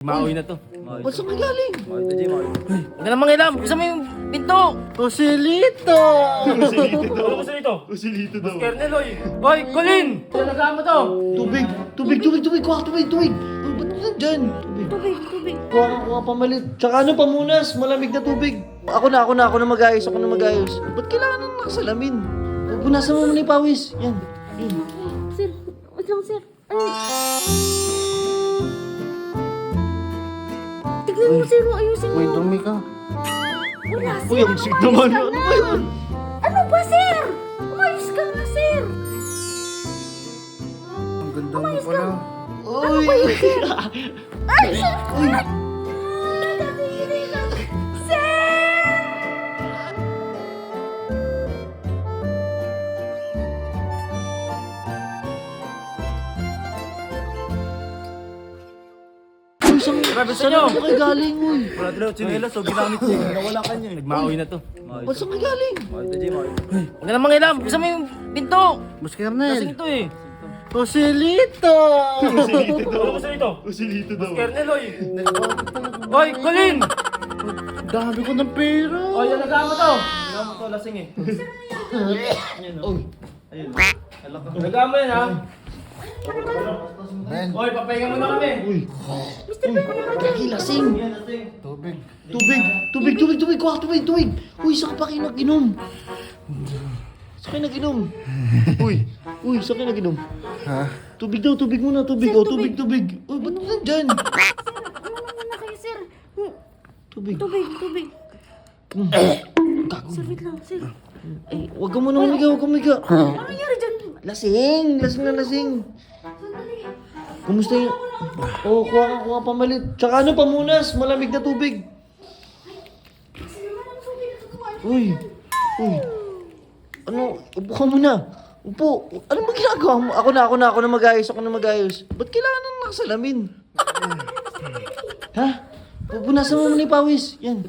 Maoy na to. Ba't saan ka galing? Maoy to, Jay. Maoy. Huwag ka na mangilam. Isa mo yung pinto. Roselito! Ano gusto nito? Roselito daw. Kernel, oy. Oy, Colin! Talagaan mo to. Tubig! Tubig! Tubig! Tubig! Kuha ka tubig! Tubig! Ba't nandyan? Tubig! Tubig. Kuha pamalit. Tsaka ano, pamunas. Malamig na tubig. Ako na mag-ayos. Ba't kailangan ng nakasalamin? Punasan mo muna yung pawis. Yan. Sir, wait lang, sir. Tignan mo, sir. Ayusin mo. May dumi ka. Wala, sir. Uy, ang sweet naman. Umayos ka Ano na. ba yun? Ano ba, sir? Umayos ka nga, sir. Ang ganda mo Umayos pala. ka. Uy! Ano ba yun, sir? Ay, sir. Ay! Nadadiri ka. Sir! Uy, saan Grabe sa saan inyo. ako kayo galing, uy? Wala talaga chinelas. So, ginamit ko. Nawala ka niya. Nagmaoy na to. Ba't saan kayo galing? Maoy to, Jay. Maoy. Huwag ka na mangilam. Isa mo yung pinto. Mas Kasing Kernel. to eh. Roselito! Ano gusto nito? Roselito daw. Kernel, oy. Oy, Colin! Dami ko ng pera. Oy, talagaan mo to. Talagaan mo to, lasing eh. Uy. Talagaan mo yan, ha? Oy, papahinga mo na kami. Uy. Lagi lasing. Tubig. Tubig. Kuha ka tubig. Uy, saan ka pa kayo nag-inom? Saan kayo nag-inom? Uy, saan kayo nag-inom? Ha? Tubig daw, tubig muna. Tubig. Sir, Oh, tubig. tubig. Uy, ba't nandyan? Ano na kayo, sir? Tubig. Tubig. Gago. Sir, wait lang, sir. Huwag ka muna umiga. Ano nangyari dyan? Lasing. Sandali. Kumusta yung... Oh, kuha pamalit. Tsaka ano, pamunas. Malamig na tubig. Kasi naman ang tubig na tutuan. Uy. Ano, upo ka muna. Upo. Ano ba ginagawa mo? Ako na mag-ayos. Ba't kailangan ng nakasalamin? Ha? Punasan mo muna yung pawis. Yan.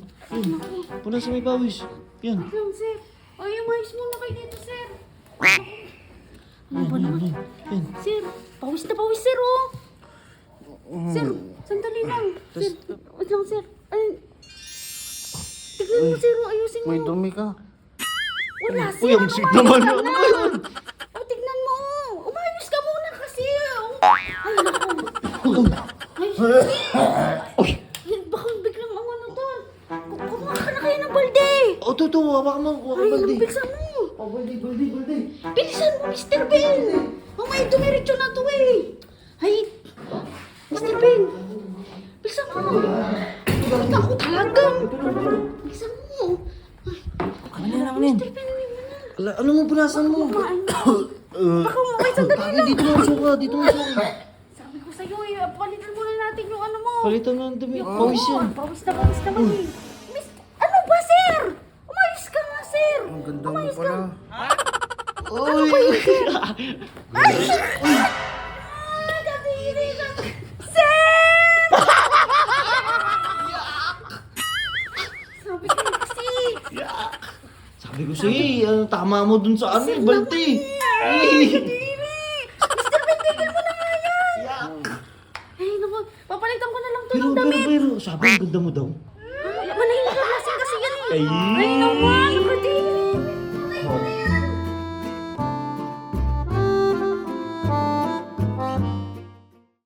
Punasan mo yung pawis. Yan. Wait lang, sir. Ay, umayos muna kayo dito, sir. Ano ba naman? Yan. Sir, pawis na pawis, sir, oh. Sir, sandali lang. Sir, wait lang, sir. Ay, tignan mo, sir, oh. Ayusin mo. May dumi ka. Wala, sir. Uy, ang sweet naman. Ano ba yun? Oh, tignan mo, oh. Umayos ka muna kasi, oh. Ay, naku. Ay, Uy. ay, baka biglang ang ano to. Kumuha ka na kayo ng balde. O, to. Hawakan mo. Ay, Baldi. bilisan mo. Oh, baldi. Bilisan mo, Mr. Ben. Oh, may dumiretso na to, eh. Ay, Mr. Ben. Bilisan mo. Ay, ako talagang. Bilisan mo. Ano yan? Mr. Ben, hindi mo na. Ano mo punasan mo? Baka may sandali Bakit lang. dito mo suka? Sabi ko sa'yo, eh, palitan muna natin yung ano mo. Palitan mo ng dumi. Pawis yan. Pawis naman, eh. Miss, ano ba, sir? Umayos ka nga, sir. Ang ganda mo Umayos pala. Ano Uy! Ay, sir! Nadadiri ka. Sir! Sabi ko kasi. Sabi ko sa'yo, tama mo dun sa ano, balti. Nadadiri. Mr. Ben, tigil mo na nga yan. Ay, naku, papalitan ko na lang to ng damit. Pero, sabi ang ganda mo daw. Manahimik ka lasing kasi yan, eh. Ay, naman.